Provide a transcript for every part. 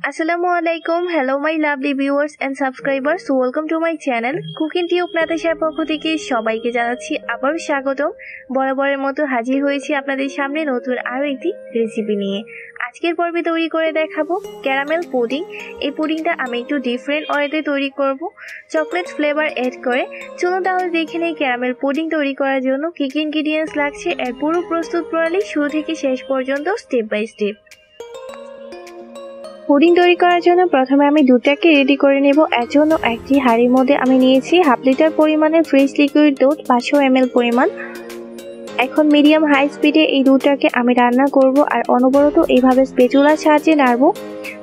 আসসালামুয়ালাইকুম, hello my lovely viewers and subscribers, welcome to my channel cooking tube নাতাশার পক্ষ থেকে সবাইকে জানাচ্ছি আবার স্বাগতম। বরাবরের মতো হাজির হয়েছি আপনাদের সামনে নতুন আরও একটি রেসিপি নিয়ে। আজকের পর্বে তৈরি করে দেখাবো ক্যারামেল পুডিং। এই পুডিংটা আমি একটু ডিফারেন্ট ওয়েতে তৈরি করব, চকলেট ফ্লেভার অ্যাড করে। চলুন তাহলে দেখে নেই ক্যারামেল পুডিং তৈরি করার জন্য কী কী ইনগ্রিডিয়েন্টস লাগছে, এর পুরো প্রস্তুত প্রণালী শুরু থেকে শেষ পর্যন্ত স্টেপ বাই স্টেপ। পুডিং তৈরি করার জন্য প্রথমে আমি দুধটাকে রেডি করে নেব। এর জন্য একটি হাঁড়ির মধ্যে আমি নিয়েছি হাফ লিটার পরিমাণের ফ্রেশ লিকুইড দুধ, 500 ml পরিমাণ। এখন মিডিয়াম হাই স্পিডে এই দুধটাকে আমি রান্না করব আর অনবরত এইভাবে স্প্যাচুলার সাহায্যে নাড়ব।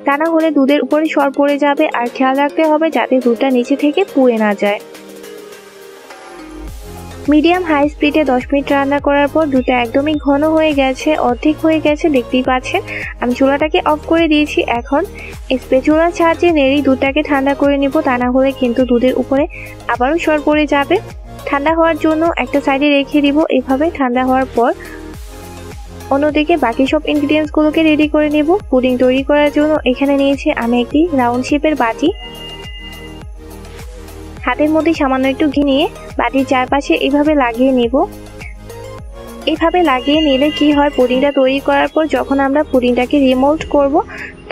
তা না হলে দুধের উপরে সর পড়ে যাবে, আর খেয়াল রাখতে হবে যাতে দুধটা নিচে থেকে পুড়ে না যায়। মিডিয়াম হাই স্পিডে 10 মিনিট রান্না করার পর দুধটা একদমই ঘন হয়ে গেছে, অর্ধেক হয়ে গেছে, দেখতেই পাচ্ছেন। আমি চুলাটাকে অফ করে দিয়েছি। এখন স্প্যাচুলার সাহায্যে নেড়ে দুধটাকে ঠান্ডা করে নিব, তা না হলে কিন্তু দুধের উপরে আবারও সর পড়ে যাবে। ঠান্ডা হওয়ার জন্য একটা সাইডে রেখে দিব। এভাবে ঠান্ডা হওয়ার পর অন্যদিকে বাকি সব ইনগ্রিডিয়েন্টসগুলোকে রেডি করে নেব। পুডিং তৈরি করার জন্য এখানে নিয়েছি আমি একটি রাউন্ড শেপের বাটি। হাতের মধ্যে সামান্য একটু ঘি নিয়ে বাটির চারপাশে এভাবে লাগিয়ে নেব। এভাবে লাগিয়ে নিলে কি হয়, পুডিংটা তৈরি করার পর যখন আমরা পুডিংটাকে রিমোল্ড করব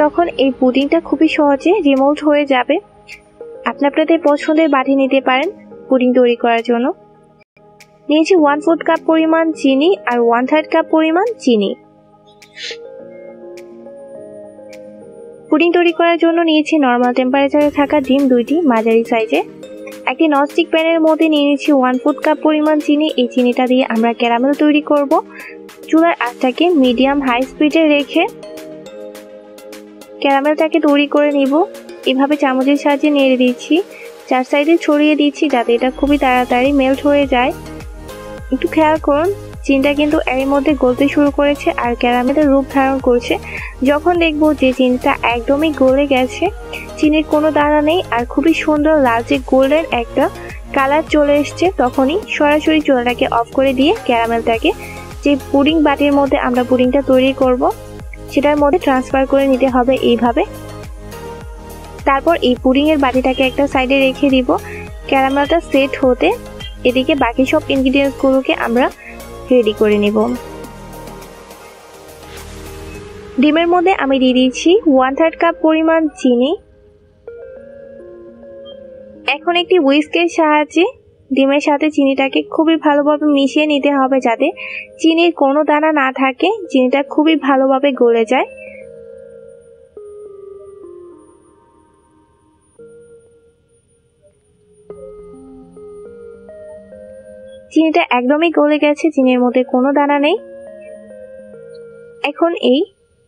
তখন এই পুডিংটা খুবই সহজে রিমোল্ড হয়ে যাবে। আপনাদের পছন্দের বাটি নিতে পারেন পুডিং তৈরি করার জন্য। নিয়েছি 1/4 কাপ পরিমাণ চিনি আর 1/3 কাপ পরিমাণ চিনি। পুডিং তৈরি করার জন্য নিয়েছি নর্মাল টেম্পারেচারে থাকা ডিম 2টি মাঝারি সাইজে। একটি ননস্টিক প্যানের মধ্যে নিয়ে নিচ্ছি 1/4 কাপ পরিমাণ চিনি। এই চিনিটা দিয়ে আমরা ক্যারামেল তৈরি করব। চুলার আঁচটাকে মিডিয়াম হাই স্পিডে রেখে ক্যারামেলটাকে তৈরি করে নিব। এভাবে চামচের সাহায্যে নেড়ে দিচ্ছি, চার সাইডে ছড়িয়ে দিচ্ছি যাতে এটা খুবই তাড়াতাড়ি মেল্ট হয়ে যায়। একটু খেয়াল করুন, চিনিটা কিন্তু এর মধ্যে গলতে শুরু করেছে আর ক্যারামেলের রূপ ধারণ করছে। যখন দেখবো যে চিনিটা একদমই গলে গেছে, চিনির কোনো দানা নেই আর খুবই সুন্দর লালচে গোল্ডেন একটা কালার চলে এসছে, তখনই সরাসরি চুলাটাকে অফ করে দিয়ে ক্যারামেলটাকে যে পুডিং বাটির মধ্যে আমরা পুডিংটা তৈরি করব সেটার মধ্যে ট্রান্সফার করে নিতে হবে এইভাবে। তারপর এই পুডিংয়ের বাটিটাকে একটা সাইডে রেখে দিব ক্যারামেলটা সেট হতে। এদিকে বাকি সব ইনগ্রিডিয়েন্টসগুলোকে আমরা রেডি করে নিব। ডিমের মধ্যে আমি দিয়ে দিয়েছি 1/3 কাপ পরিমাণ চিনি। এখন একটি হুইস্কের সাহায্যে ডিমের সাথে চিনিটাকে খুবই ভালোভাবে মিশিয়ে নিতে হবে যাতে চিনির কোনো দানা না থাকে, চিনিটা খুবই ভালোভাবে গলে যায়। চিনিটা একদমই গলে গেছে, চিনির মধ্যে কোনো দানা নেই। এখন এই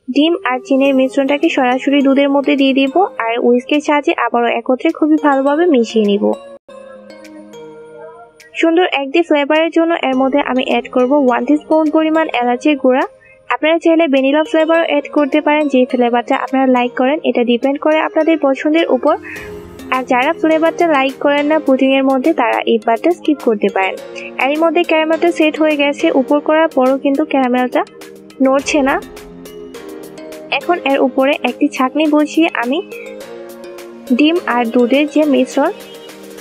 ডিম আর চিনির মিশ্রণটাকে সরাসরি দুধের মধ্যে দিয়ে দিব আর হুইস্কের সাহায্যে আবারও একত্রে খুবই ভালোভাবে মিশিয়ে নিব। সুন্দর একটি ফ্লেভারের জন্য এর মধ্যে আমি অ্যাড করব 1 টিস্পুন পরিমাণ এলাচের গুঁড়া। আপনারা চাইলে ভ্যানিলা ফ্লেভারও অ্যাড করতে পারেন, যে ফ্লেভারটা আপনারা লাইক করেন। এটা ডিপেন্ড করে আপনাদের পছন্দের উপর। আর যারা ফ্লেভারটা লাইক করেন না পুডিং এর মধ্যে, তারা এই পার্টটা স্কিপ করতে পারেন। এর মধ্যে ক্যারামেলটা সেট হয়ে গেছে। উপর করার পরও কিন্তু ক্যারামেলটা নড়ছে না। এখন এর উপরে একটি ছাঁকনি বসিয়ে আমি ডিম আর দুধের যে মিশ্রণ,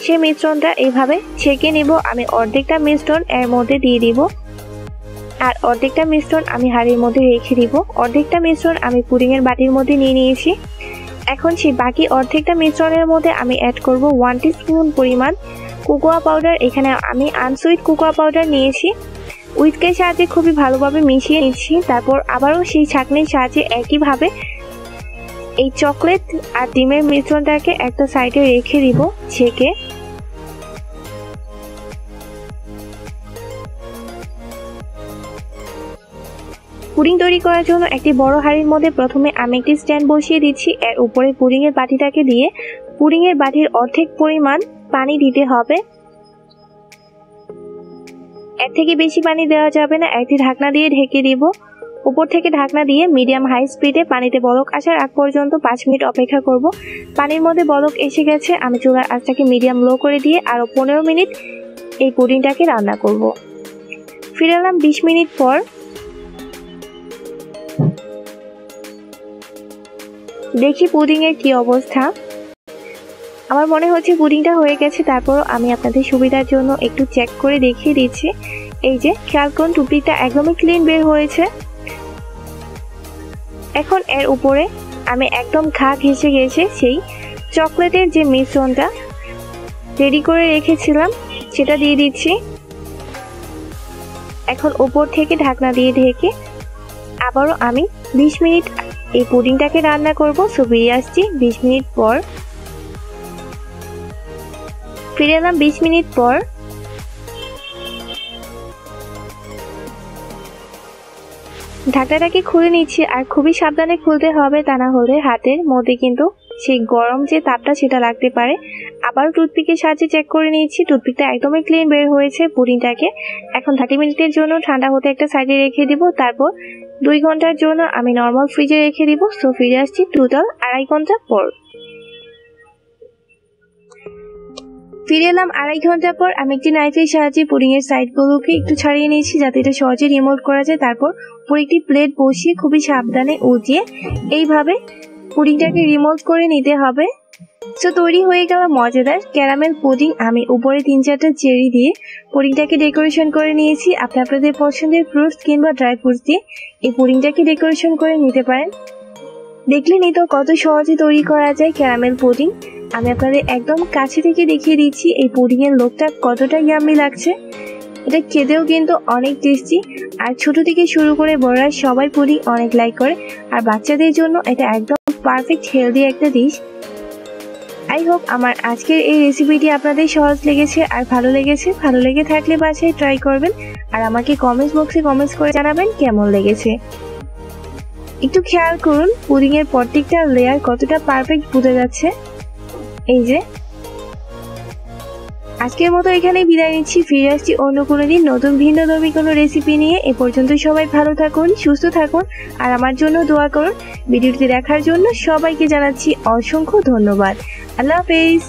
সেই মিশ্রণটা এইভাবে ছেঁকে নিব। আমি অর্ধেকটা মিশ্রণ এর মধ্যে দিয়ে দিব আর অর্ধেকটা মিশ্রণ আমি হাঁড়ির মধ্যে রেখে দিব। অর্ধেকটা মিশ্রণ আমি পুডিং এর বাটির মধ্যে নিয়ে নিয়েছি। এখন সেই বাকি অর্ধেকটা মিশ্রণের মধ্যে আমি অ্যাড করব 1 টিস্পুন পরিমাণ কোকোয়া পাউডার। এখানে আমি আনসুইট কোকোয়া পাউডার নিয়েছি। হুইস্কের সাহায্যে খুবই ভালোভাবে মিশিয়ে নিচ্ছি। তারপর আবারও সেই ছাঁকনির সাহায্যে একইভাবে এই চকলেট আর ডিমের মিশ্রণটাকে একটা সাইডে রেখে দিব ছেঁকে। পুডিং তৈরি করার জন্য একটি বড় হাঁড়ির মধ্যে প্রথমে আমি একটি স্ট্যান্ড বসিয়ে দিচ্ছি। এর উপরে পুডিং এর বাটিটাকে দিয়ে পুডিং এর বাটির অর্ধেক পরিমাণ পানি দিতে হবে। এর থেকে বেশি পানি দেওয়া যাবে না। একটি ঢাকনা দিয়ে ঢেকে দিব। উপর থেকে ঢাকনা দিয়ে মিডিয়াম হাই স্পিডে পানিতে বলক আসার আগ পর্যন্ত 5 মিনিট অপেক্ষা করব। পানির মধ্যে বলক এসে গেছে। আমি চুলার আঁচটাকে মিডিয়াম লো করে দিয়ে আরো 15 মিনিট এই পুডিংটাকে রান্না করব। ফিরে এলাম 20 মিনিট পর। দেখি পুডিং এর কি অবস্থা। আমার মনে হচ্ছে পুডিংটা হয়ে গেছে, তারপর আমি আপনাদের সুবিধার জন্য একটু চেক করে দেখিয়ে দিচ্ছি। এই যে খেয়াল করুন টুথপিকটা একদমই ক্লিন বের হয়েছে। এখন এর উপরে আমি একদম ঘা ঘেঁষে গেছে সেই চকলেটের যে মিশ্রণটা রেডি করে রেখেছিলাম সেটা দিয়ে দিচ্ছি। এখন উপর থেকে ঢাকনা দিয়ে ঢেকে আবারও আমি 20 মিনিট এই পুডিংটাকে রান্না করব। সো ফিরে আসছি 20 মিনিট পর। ফিরে এলাম 20 মিনিট পর। ঢাকনাটাকে খুলে নিচ্ছি, আর খুবই সাবধানে খুলতে হবে, তা না হলে হাতের মধ্যে কিন্তু সেই গরম যে তাপটা সেটা লাগতে পারে। আবার টুথপিকের সাহায্যে চেক করে নিচ্ছি, টুথপিকটা একদমই ক্লিন বের হয়েছে পুডিংটাকে। এখন 30 মিনিটের জন্য ঠান্ডা হতে একটা সাইডে রেখে দিব, তারপর 2 ঘন্টার জন্য আমি নর্মাল ফ্রিজে রেখে দিব। সো ফিরে আসছি টোটাল 2.5 ঘন্টা পর। ফিরে এলাম 2.5 ঘন্টা পর। আমি একটি নাইফের সাহায্যে পুডিং এর সাইডগুলোকে একটু ছাড়িয়ে নিয়েছি যাতে এটা সহজে রিমুভ করা যায়। তারপর পুরো একটি প্লেট বসিয়ে খুবই সাবধানে উঠিয়ে এইভাবে পুডিংটাকে রিমুভ করে নিতে হবে। সো তৈরি হয়ে গেল মজাদার ক্যারামেল পুডিং। আমি উপরে 3-4টা চেরি দিয়ে পুডিংটাকে ডেকোরেশন করে নিয়েছি। আপনাদের পছন্দের ফ্রুটস কিংবা ড্রাই ফ্রুটস দিয়ে এই পুডিংটাকে ডেকোরেশন করে নিতে পারেন। দেখলেনই তো কত সহজে তৈরি করা যায় ক্যারামেল পুডিং। আমি আপনাদের একদম কাছে থেকে দেখিয়ে দিচ্ছি এই পুডিং এর লোকটা কতটা ইয়াম্মি লাগছে। এটা খেতেও কিন্তু অনেক টেস্টি, আর ছোট থেকে শুরু করে বড়রা সবাই পুডিং অনেক লাইক করে, আর বাচ্চাদের জন্য এটা একদম পারফেক্ট হেলদি একটা ডিশ। আই হোপ আমার আজকের এই রেসিপিটি আপনাদের সহজ লেগেছে আর ভালো লেগেছে। ভালো লেগে থাকলে বাসায় ট্রাই করবেন, আর আমাকে কমেন্টস বক্সে কমেন্টস করে জানাবেন কেমন লেগেছে। একটু খেয়াল করুন পুডিং এর প্রত্যেকটা লেয়ার কতটা পারফেক্ট বোঝা যাচ্ছে। এই যে আজকের মতো এখানে বিদায় নিচ্ছি। ফিরে আসছি অন্য কোনো দিন নতুন ভিন্নধর্মী কোনো রেসিপি নিয়ে। এ পর্যন্ত সবাই ভালো থাকুন, সুস্থ থাকুন, আর আমার জন্য দোয়া করুন। ভিডিওটি দেখার জন্য সবাইকে জানাচ্ছি অসংখ্য ধন্যবাদ। আল্লাহ হাফেজ।